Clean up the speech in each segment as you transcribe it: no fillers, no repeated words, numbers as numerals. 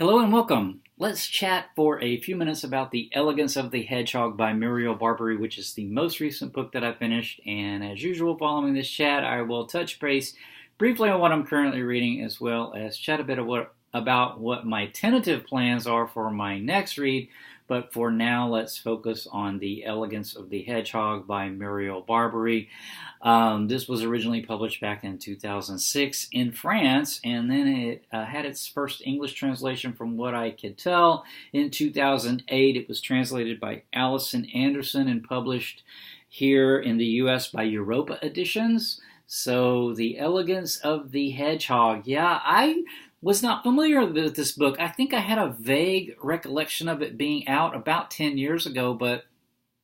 Hello and welcome. Let's chat for a few minutes about The Elegance of the Hedgehog by Muriel Barbery, which is the most recent book that I finished. And as usual, following this chat, I will touch base briefly on what I'm currently reading, as well as chat a bit about what my tentative plans are for my next read. But for now, let's focus on The Elegance of the Hedgehog by Muriel Barbery. This was originally published back in 2006 in France, and then it had its first English translation, from what I could tell, in 2008. It was translated by Alison Anderson and published here in the U.S. by Europa Editions. So, The Elegance of the Hedgehog. Yeah, I was not familiar with this book. I think I had a vague recollection of it being out about 10 years ago, but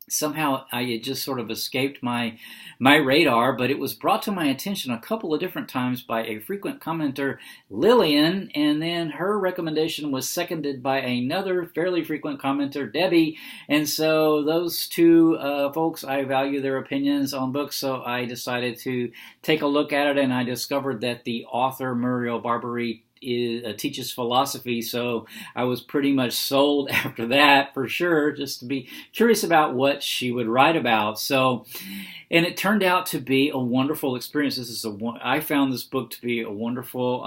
somehow it just sort of escaped my radar. But it was brought to my attention a couple of different times by a frequent commenter, Lillian, and then her recommendation was seconded by another fairly frequent commenter, Debbie. And so those two folks, I value their opinions on books, so I decided to take a look at it, and I discovered that the author, Muriel Barbery, teaches philosophy, so I was pretty much sold after that, for sure, just to be curious about what she would write about. So, and it turned out to be a wonderful experience. I found this book to be a wonderful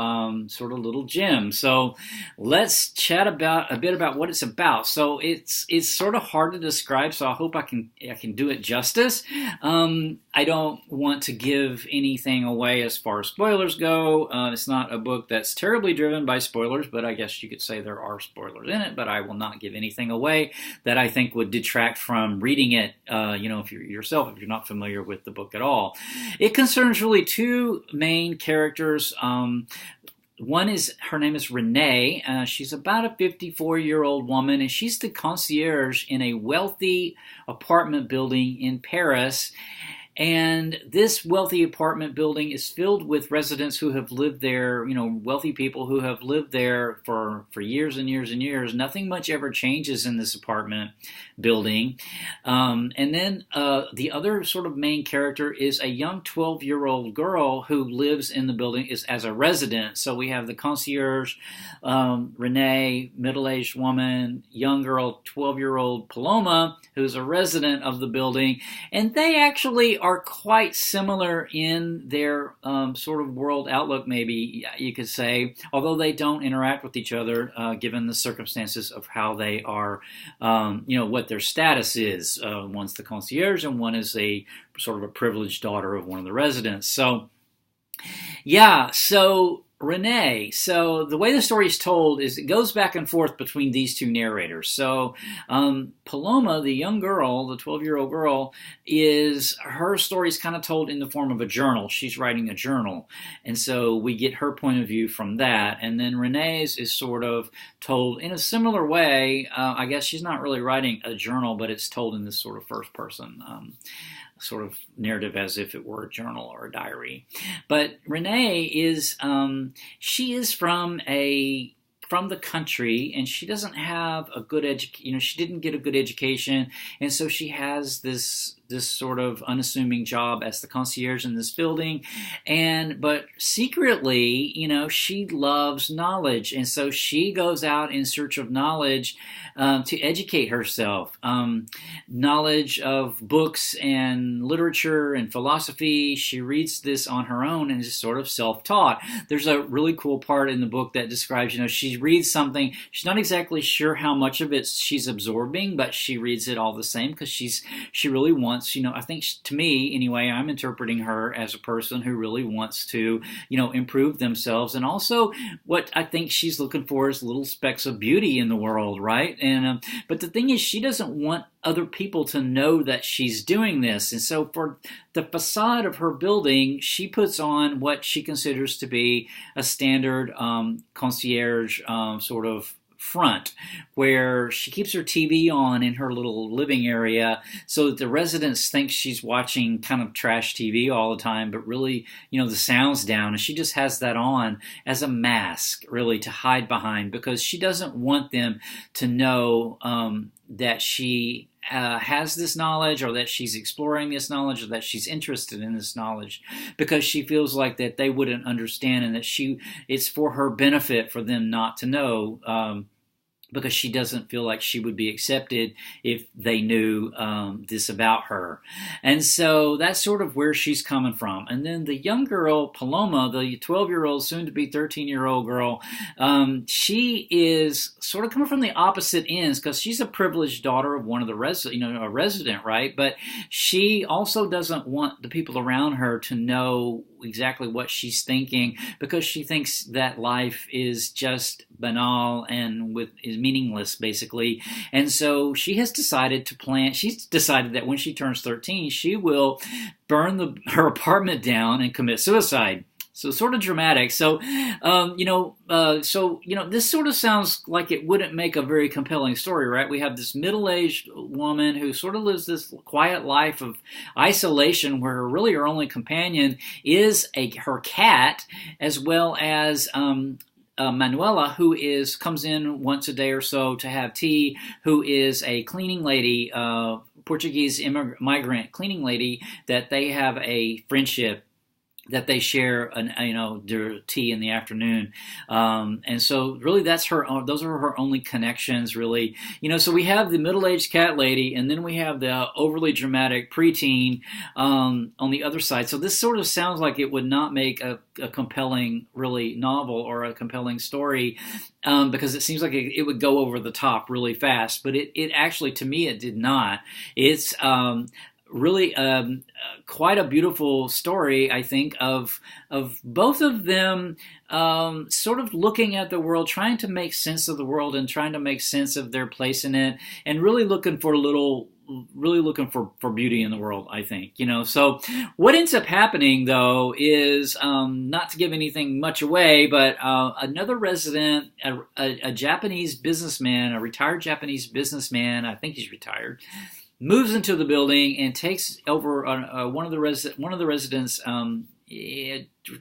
sort of little gem. So let's chat a bit about what it's about. So it's sort of hard to describe, so I hope I can do it justice. I don't want to give anything away as far as spoilers go. It's not a book that's terribly driven by spoilers, but I guess you could say there are spoilers in it, but I will not give anything away that I think would detract from reading it, if you're not familiar with the book at all. It concerns really two main characters. Her name is Renee. She's about a 54-year-old woman, and she's the concierge in a wealthy apartment building in Paris. And this wealthy apartment building is filled with residents who have lived there, wealthy people who have lived there for years and years and years. Nothing much ever changes in this apartment building. And then the other sort of main character is a young 12-year-old girl who lives in the building as a resident. So we have the concierge, Renee, middle-aged woman, young girl, 12-year-old Paloma, who's a resident of the building. And they actually are quite similar in their sort of world outlook, maybe you could say, although they don't interact with each other given the circumstances of how they are, what their status is. One's the concierge and one is a sort of a privileged daughter of one of the residents. So, Renee. So the way the story is told is it goes back and forth between these two narrators. So Paloma, the young girl, the 12-year-old girl, her story is kind of told in the form of a journal. She's writing a journal. And so we get her point of view from that. And then Renee's is sort of told in a similar way. I guess she's not really writing a journal, but it's told in this sort of first person sort of narrative, as if it were a journal or a diary. But Renee is, she is from the country, and she doesn't have a good education. She didn't get a good education, and so she has this sort of unassuming job as the concierge in this building, but secretly, she loves knowledge, and so she goes out in search of knowledge to educate herself. Knowledge of books and literature and philosophy. She reads this on her own and is sort of self-taught. There's a really cool part in the book that describes, she reads something. She's not exactly sure how much of it she's absorbing, but she reads it all the same because she really wants, I think to me, anyway, I'm interpreting her as a person who really wants to, improve themselves. And also what I think she's looking for is little specks of beauty in the world, right? And but the thing is, she doesn't want other people to know that she's doing this. And so for the facade of her building, she puts on what she considers to be a standard concierge sort of front, where she keeps her TV on in her little living area so that the residents think she's watching kind of trash TV all the time, but really, the sound's down, and she just has that on as a mask, really, to hide behind, because she doesn't want them to know that she has this knowledge, or that she's exploring this knowledge, or that she's interested in this knowledge, because she feels like that they wouldn't understand, and that it's for her benefit for them not to know. Because she doesn't feel like she would be accepted if they knew this about her. And so that's sort of where she's coming from. And then the young girl, Paloma, the 12-year-old, soon-to-be 13-year-old girl, she is sort of coming from the opposite ends, because she's a privileged daughter of one of the a resident, right? But she also doesn't want the people around her to know exactly what she's thinking, because she thinks that life is just banal and is meaningless, basically. And so she has decided she's decided that when she turns 13, she will burn her apartment down and commit suicide. So sort of dramatic. So, this sort of sounds like it wouldn't make a very compelling story, right? We have this middle-aged woman who sort of lives this quiet life of isolation, where her only companion is her cat, as well as Manuela, who comes in once a day or so to have tea, who is a cleaning lady, Portuguese migrant cleaning lady, that they have a friendship, that they share their tea in the afternoon. And so really those are her only connections, really. So we have the middle-aged cat lady, and then we have the overly dramatic preteen on the other side. So this sort of sounds like it would not make a compelling, really, novel or a compelling story, because it seems like it would go over the top really fast. But it actually, to me, it did not. It's really quite a beautiful story, I think, of both of them sort of looking at the world, trying to make sense of the world, and trying to make sense of their place in it, and really looking for beauty in the world, I think. So what ends up happening, though, is not to give anything much away, but another resident, a Japanese businessman, a retired Japanese businessman, I think he's retired, moves into the building and takes over one of the residents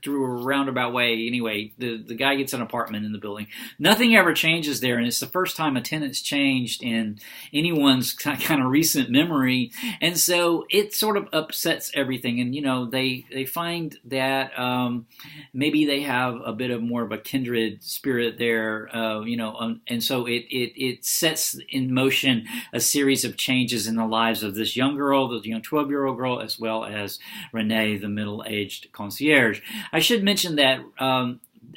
through a roundabout way. Anyway, the guy gets an apartment in the building. Nothing ever changes there, and it's the first time a tenant's changed in anyone's kind of recent memory. And so it sort of upsets everything. And they find that maybe they have a bit of more of a kindred spirit there. And so it sets in motion a series of changes in the lives of this young girl, the young 12-year-old girl, as well as Renee, the middle-aged concierge. I should mention that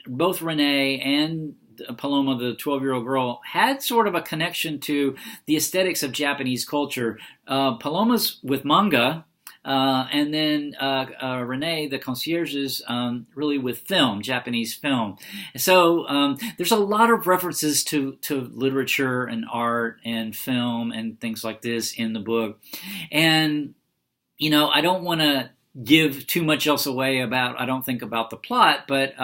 both Renee and Paloma, the 12-year-old girl, had sort of a connection to the aesthetics of Japanese culture. Paloma's with manga, and then Renee, the concierge, is really with film, Japanese film. So there's a lot of references to literature and art and film and things like this in the book. And, I don't want to give too much else away about the plot, but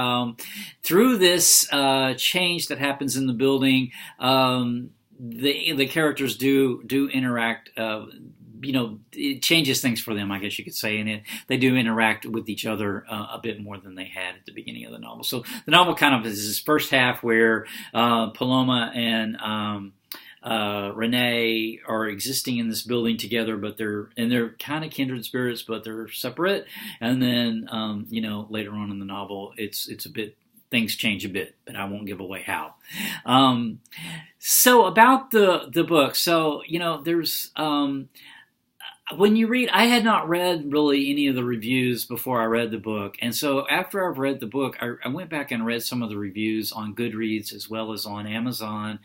through this change that happens in the building, the characters do interact. It changes things for them, I guess you could say, and they do interact with each other a bit more than they had at the beginning of the novel. So the novel kind of is this first half where Paloma and Renee are existing in this building together, but they're kind of kindred spirits, but they're separate. And then later on in the novel, it's a bit, things change a bit, but I won't give away how. So about the book, so there's when you read, I had not read really any of the reviews before I read the book. And so after I've read the book, I went back and read some of the reviews on Goodreads as well as on Amazon.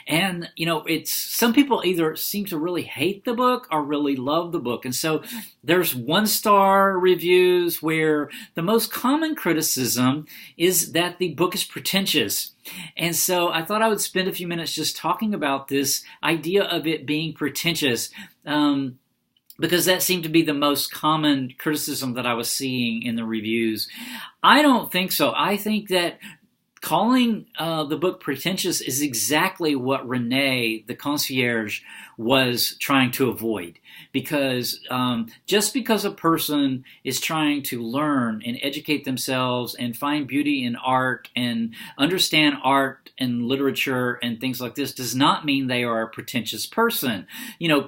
And, it's some people either seem to really hate the book or really love the book. And so there's 1-star reviews where the most common criticism is that the book is pretentious. And so I thought I would spend a few minutes just talking about this idea of it being pretentious. Because that seemed to be the most common criticism that I was seeing in the reviews. I don't think so. I think that calling the book pretentious is exactly what Renee, the concierge, was trying to avoid. Because just because a person is trying to learn and educate themselves and find beauty in art and understand art and literature and things like this does not mean they are a pretentious person.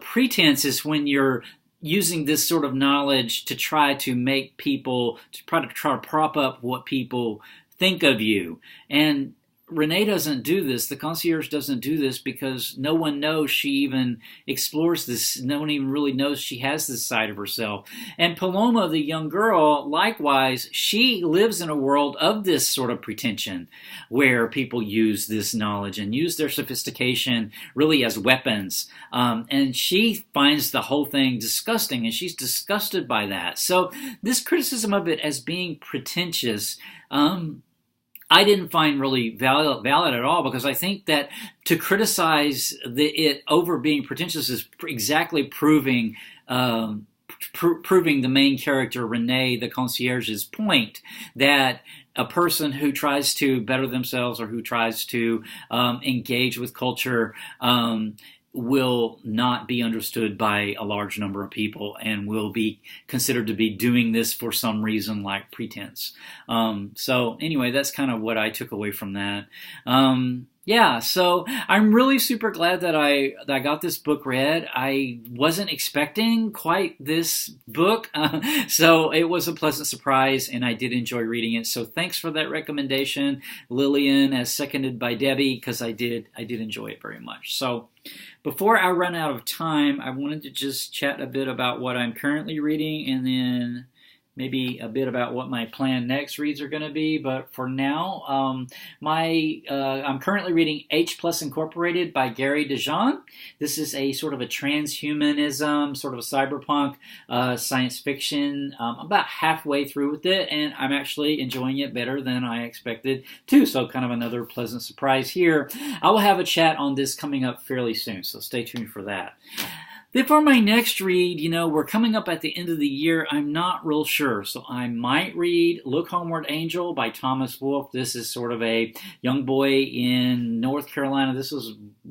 Pretense is when you're using this sort of knowledge to try to make people, to try to prop up what people think of you. And Renee doesn't do this. The concierge doesn't do this because no one knows she even explores this. No one even really knows she has this side of herself. And Paloma, the young girl, likewise, she lives in a world of this sort of pretension where people use this knowledge and use their sophistication really as weapons. And she finds the whole thing disgusting, and she's disgusted by that. So this criticism of it as being pretentious, I didn't find really valid at all, because I think that to criticize it over being pretentious is exactly proving the main character, Renee, the concierge's point, that a person who tries to better themselves or who tries to engage with culture will not be understood by a large number of people and will be considered to be doing this for some reason like pretense. So anyway, that's kind of what I took away from that. So I'm really super glad that I got this book read. I wasn't expecting quite this book, so it was a pleasant surprise, and I did enjoy reading it. So thanks for that recommendation, Lillian, as seconded by Debbie, because I did enjoy it very much. So before I run out of time, I wanted to just chat a bit about what I'm currently reading, and maybe a bit about what my planned next reads are going to be. But for now, I'm currently reading H Plus Incorporated by Gary Dejean. This is a sort of a transhumanism, sort of a cyberpunk science fiction. I'm about halfway through with it, and I'm actually enjoying it better than I expected to. So kind of another pleasant surprise here. I will have a chat on this coming up fairly soon, so stay tuned for that. Then for my next read, we're coming up at the end of the year. I'm not real sure. So I might read Look Homeward, Angel by Thomas Wolfe. This is sort of a young boy in North Carolina.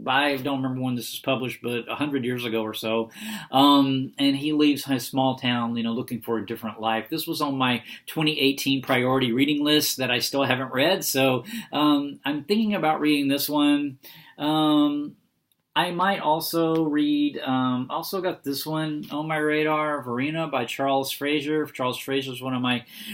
I don't remember when this was published, but 100 years ago or so. And he leaves his small town, looking for a different life. This was on my 2018 priority reading list that I still haven't read. So I'm thinking about reading this one. I might also read, also got this one on my radar, Verena by Charles Frazier. Charles Frazier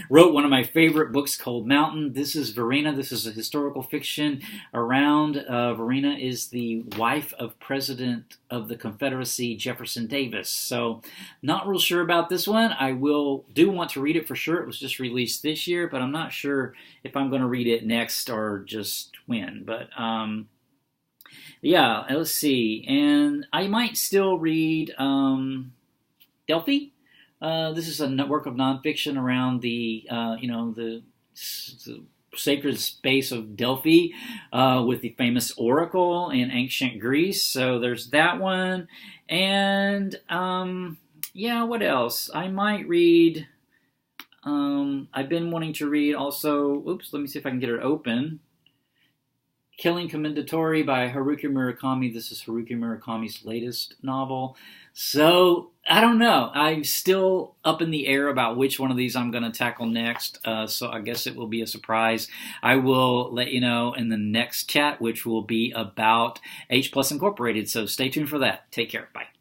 wrote one of my favorite books called Mountain. This is Verena. This is a historical fiction around, Verena is the wife of President of the Confederacy, Jefferson Davis. So not real sure about this one. I do want to read it for sure. It was just released this year, but I'm not sure if I'm going to read it next or just when. But, let's see. And I might still read Delphi. This is a work of nonfiction around the sacred space of Delphi with the famous oracle in ancient Greece. So there's that one. And what else? I might read. I've been wanting to read also. Let me see if I can get it open. Killing Commendatore by Haruki Murakami. This is Haruki Murakami's latest novel. So, I don't know. I'm still up in the air about which one of these I'm going to tackle next. So I guess it will be a surprise. I will let you know in the next chat, which will be about H Plus Incorporated. So stay tuned for that. Take care. Bye.